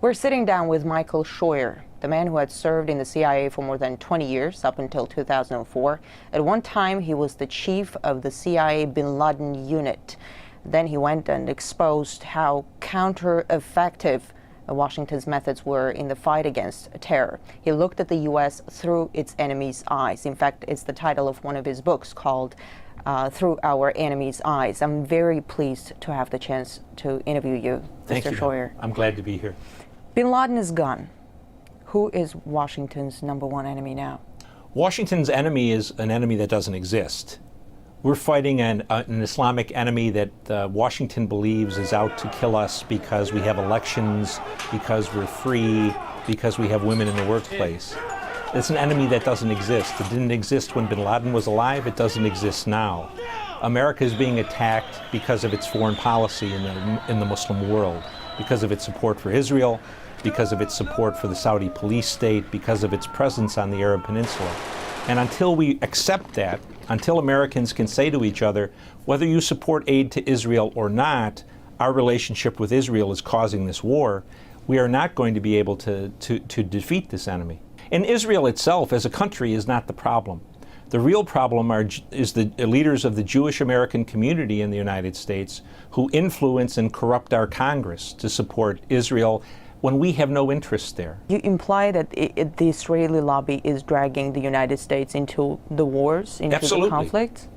We're sitting down with Michael Scheuer, the man who had served in the CIA for more than 20 years, up until 2004. At one time, he was the chief of the CIA Bin Laden unit. Then he went and exposed how counter-effective Washington's methods were in the fight against terror. He looked at the U.S. through its enemy's eyes. In fact, it's the title of one of his books called Through Our Enemy's Eyes. I'm very pleased to have the chance to interview you, Thank Mr. you. Scheuer. I'm glad to be here. Bin Laden is gone. Who is Washington's number one enemy now? Washington's enemy is an enemy that doesn't exist. We're fighting an Islamic enemy that Washington believes is out to kill us because we have elections, because we're free, because we have women in the workplace. It's an enemy that doesn't exist. It didn't exist when bin Laden was alive. It doesn't exist now. America is being attacked because of its foreign policy in the Muslim world, because of its support for Israel, because of its support for the Saudi police state, because of its presence on the Arab Peninsula. And until we accept that, until Americans can say to each other, whether you support aid to Israel or not, our relationship with Israel is causing this war, we are not going to be able to defeat this enemy. And Israel itself as a country is not the problem. The real problem is the leaders of the Jewish American community in the United States who influence and corrupt our Congress to support Israel when we have no interest there. You imply that the Israeli lobby is dragging the United States into the wars, into Absolutely. the conflicts?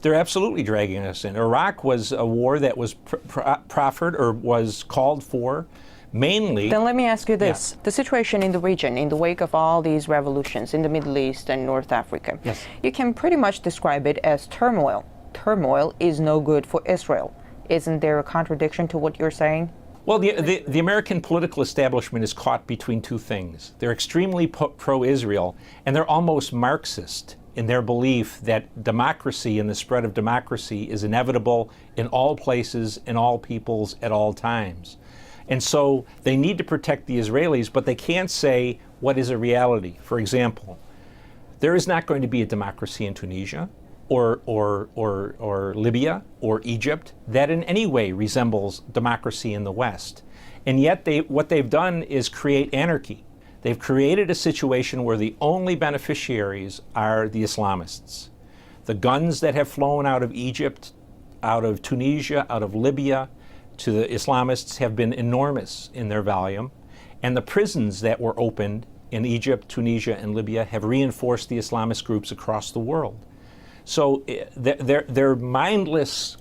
They're absolutely dragging us in. Iraq was a war that was proffered or was called for mainly. Then let me ask you this. Yeah. The situation in the region, in the wake of all these revolutions in the Middle East and North Africa, Yes. You can pretty much describe it as turmoil. Turmoil is no good for Israel. Isn't there a contradiction to what you're saying? Well, the American political establishment is caught between two things. They're extremely pro-Israel, and they're almost Marxist in their belief that democracy and the spread of democracy is inevitable in all places, in all peoples, at all times. And so they need to protect the Israelis, but they can't say what is a reality. For example, there is not going to be a democracy in Tunisia or Libya or Egypt that in any way resembles democracy in the West. And yet what they've done is create anarchy. They've created a situation where the only beneficiaries are the Islamists. The guns that have flown out of Egypt, out of Tunisia, out of Libya to the Islamists have been enormous in their volume. And the prisons that were opened in Egypt, Tunisia, and Libya have reinforced the Islamist groups across the world. So their mindless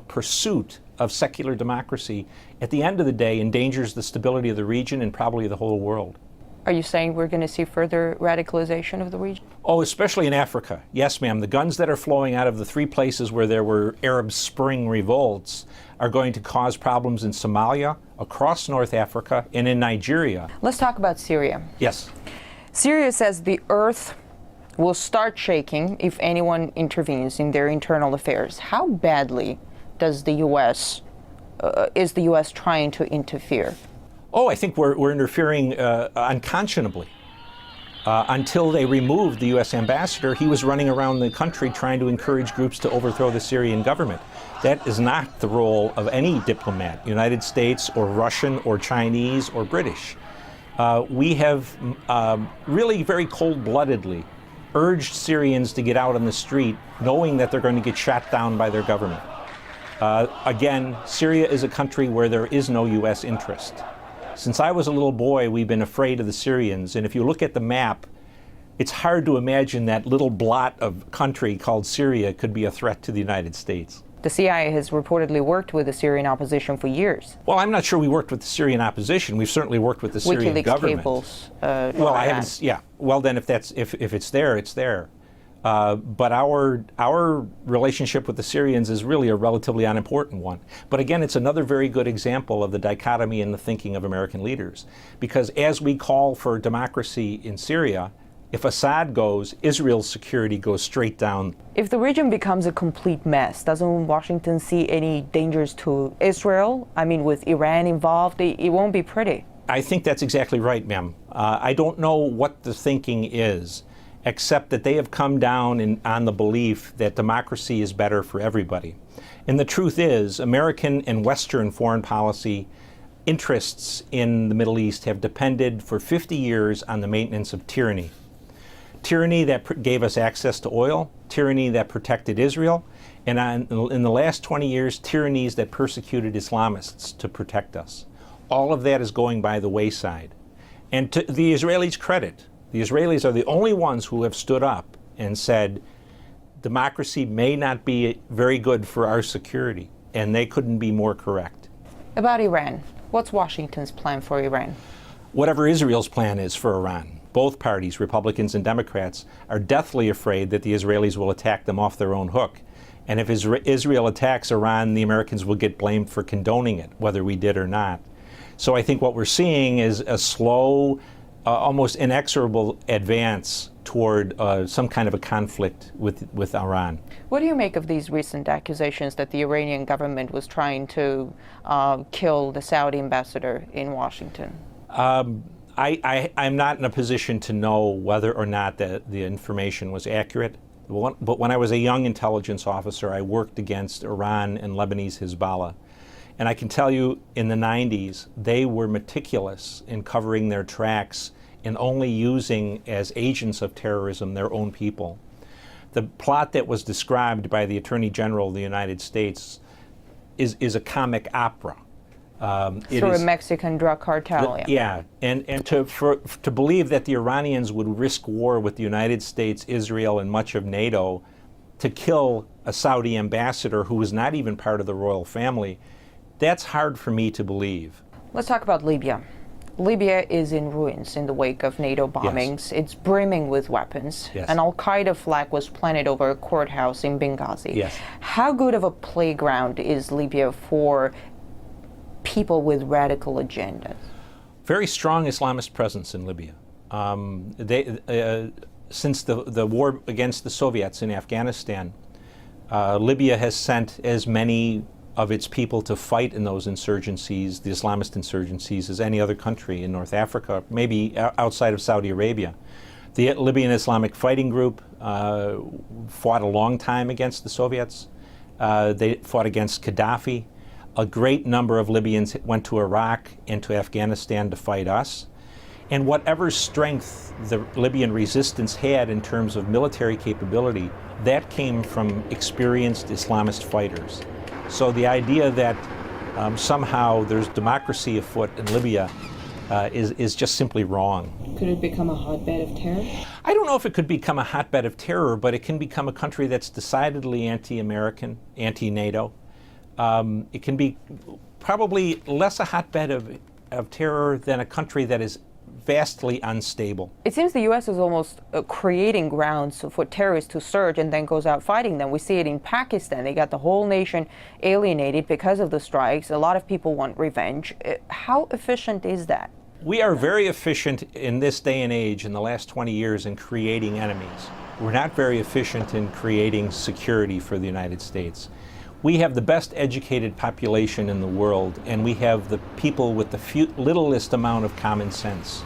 pursuit of secular democracy, at the end of the day, endangers the stability of the region and probably the whole world. Are you saying we're going to see further radicalization of the region? Oh, especially in Africa. Yes, ma'am. The guns that are flowing out of the three places where there were Arab Spring revolts are going to cause problems in Somalia, across North Africa, and in Nigeria. Let's talk about Syria. Yes. Syria says the earth will start shaking if anyone intervenes in their internal affairs. How badly does the U.S. Is the U.S. trying to interfere? Oh, I think we're interfering unconscionably. Until they removed the U.S. ambassador, he was running around the country trying to encourage groups to overthrow the Syrian government. That is not the role of any diplomat, United States or Russian or Chinese or British. We have really very cold-bloodedly urged Syrians to get out on the street knowing that they're going to get shot down by their government. Again, Syria is a country where there is no U.S. interest. Since I was a little boy, we've been afraid of the Syrians, and if you look at the map, it's hard to imagine that little blot of country called Syria could be a threat to the United States. The CIA has reportedly worked with the Syrian opposition for years. Well, I'm not sure we worked with the Syrian opposition. We've certainly worked with the Syrian WikiLeaks government. cables. Well, I haven't. Yeah. Well, then, if it's there, it's there. But our relationship with the Syrians is really a relatively unimportant one. But again, it's another very good example of the dichotomy in the thinking of American leaders. Because as we call for democracy in Syria, if Assad goes, Israel's security goes straight down. If the region becomes a complete mess, doesn't Washington see any dangers to Israel? I mean, with Iran involved, it won't be pretty. I think that's exactly right, ma'am. I don't know what the thinking is, except that they have come down on the belief that democracy is better for everybody. And the truth is, American and Western foreign policy interests in the Middle East have depended for 50 years on the maintenance of tyranny. Tyranny that gave us access to oil, tyranny that protected Israel, and in the last 20 years, tyrannies that persecuted Islamists to protect us. All of that is going by the wayside. And to the Israelis' credit, the Israelis are the only ones who have stood up and said, democracy may not be very good for our security, and they couldn't be more correct. About Iran, what's Washington's plan for Iran? Whatever Israel's plan is for Iran. Both parties, Republicans and Democrats, are deathly afraid that the Israelis will attack them off their own hook. And if Israel attacks Iran, the Americans will get blamed for condoning it, whether we did or not. So I think what we're seeing is a slow, almost inexorable advance toward some kind of a conflict with Iran. What do you make of these recent accusations that the Iranian government was trying to kill the Saudi ambassador in Washington? I'm not in a position to know whether or not the information was accurate. But when I was a young intelligence officer, I worked against Iran and Lebanese Hezbollah. And I can tell you, in the 90s, they were meticulous in covering their tracks and only using as agents of terrorism their own people. The plot that was described by the Attorney General of the United States is a comic opera. Through a Mexican drug cartel. Yeah, and to believe that the Iranians would risk war with the United States, Israel, and much of NATO to kill a Saudi ambassador who was not even part of the royal family, that's hard for me to believe. Let's talk about Libya. Libya is in ruins in the wake of NATO bombings. Yes. It's brimming with weapons. Yes. An al-Qaeda flag was planted over a courthouse in Benghazi. Yes. How good of a playground is Libya for people with radical agendas? Very strong Islamist presence in Libya. Since the war against the Soviets in Afghanistan, Libya has sent as many of its people to fight in those insurgencies, the Islamist insurgencies, as any other country in North Africa, maybe outside of Saudi Arabia. The Libyan Islamic Fighting Group fought a long time against the Soviets. They fought against Gaddafi. A great number of Libyans went to Iraq and to Afghanistan to fight us. And whatever strength the Libyan resistance had in terms of military capability, that came from experienced Islamist fighters. So the idea that somehow there's democracy afoot in Libya is just simply wrong. Could it become a hotbed of terror? I don't know if it could become a hotbed of terror, but it can become a country that's decidedly anti-American, anti-NATO. It can be probably less a hotbed of terror than a country that is vastly unstable. It seems the U.S. is almost creating grounds for terrorists to surge and then goes out fighting them. We see it in Pakistan. They got the whole nation alienated because of the strikes. A lot of people want revenge. How efficient is that? We are very efficient in this day and age, in the last 20 years, in creating enemies. We're not very efficient in creating security for the United States. We have the best educated population in the world, and we have the people with the littlest amount of common sense.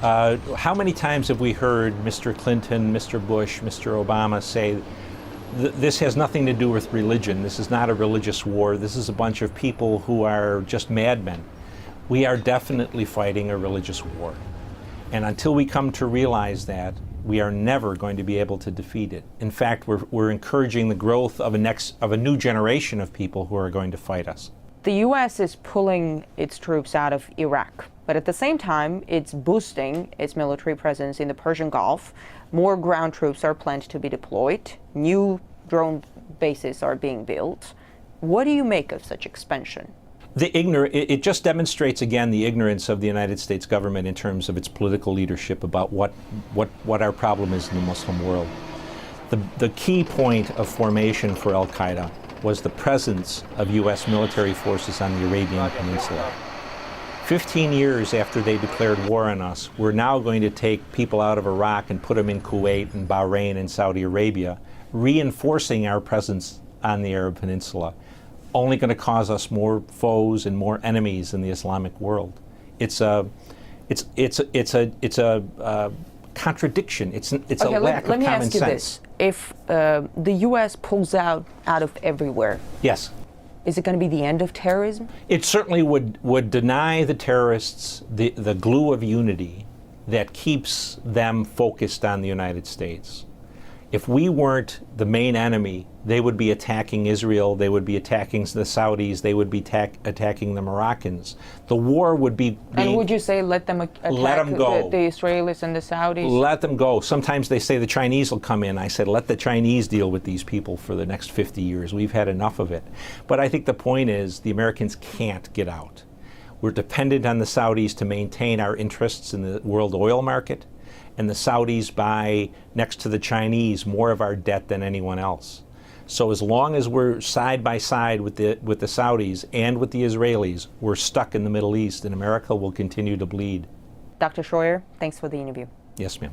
How many times have we heard Mr. Clinton, Mr. Bush, Mr. Obama say, this has nothing to do with religion, this is not a religious war, this is a bunch of people who are just madmen. We are definitely fighting a religious war. And until we come to realize that, we are never going to be able to defeat it. In fact, we're encouraging the growth of a new generation of people who are going to fight us. The U.S. is pulling its troops out of Iraq, but at the same time, it's boosting its military presence in the Persian Gulf. More ground troops are planned to be deployed. New drone bases are being built. What do you make of such expansion? It just demonstrates again the ignorance of the United States government in terms of its political leadership about what our problem is in the Muslim world. The key point of formation for al-Qaeda was the presence of U.S. military forces on the Arabian Peninsula. 15 years after they declared war on us, we're now going to take people out of Iraq and put them in Kuwait and Bahrain and Saudi Arabia, reinforcing our presence on the Arab Peninsula, only going to cause us more foes and more enemies in the Islamic world. It's a contradiction. It's a lack of common sense. Let me ask you this: if the U.S. pulls out of everywhere, yes, Is it going to be the end of terrorism? It certainly would deny the terrorists the glue of unity that keeps them focused on the United States. If we weren't the main enemy, they would be attacking Israel, they would be attacking the Saudis, they would be attacking the Moroccans. The war would be And would you say let them attack go. The Israelis and the Saudis? Let them go. Sometimes they say the Chinese will come in. I said, let the Chinese deal with these people for the next 50 years. We've had enough of it. But I think the point is the Americans can't get out. We're dependent on the Saudis to maintain our interests in the world oil market, and the Saudis buy, next to the Chinese, more of our debt than anyone else. So as long as we're side by side with the Saudis and with the Israelis, we're stuck in the Middle East, and America will continue to bleed. Dr. Scheuer, thanks for the interview. Yes, ma'am.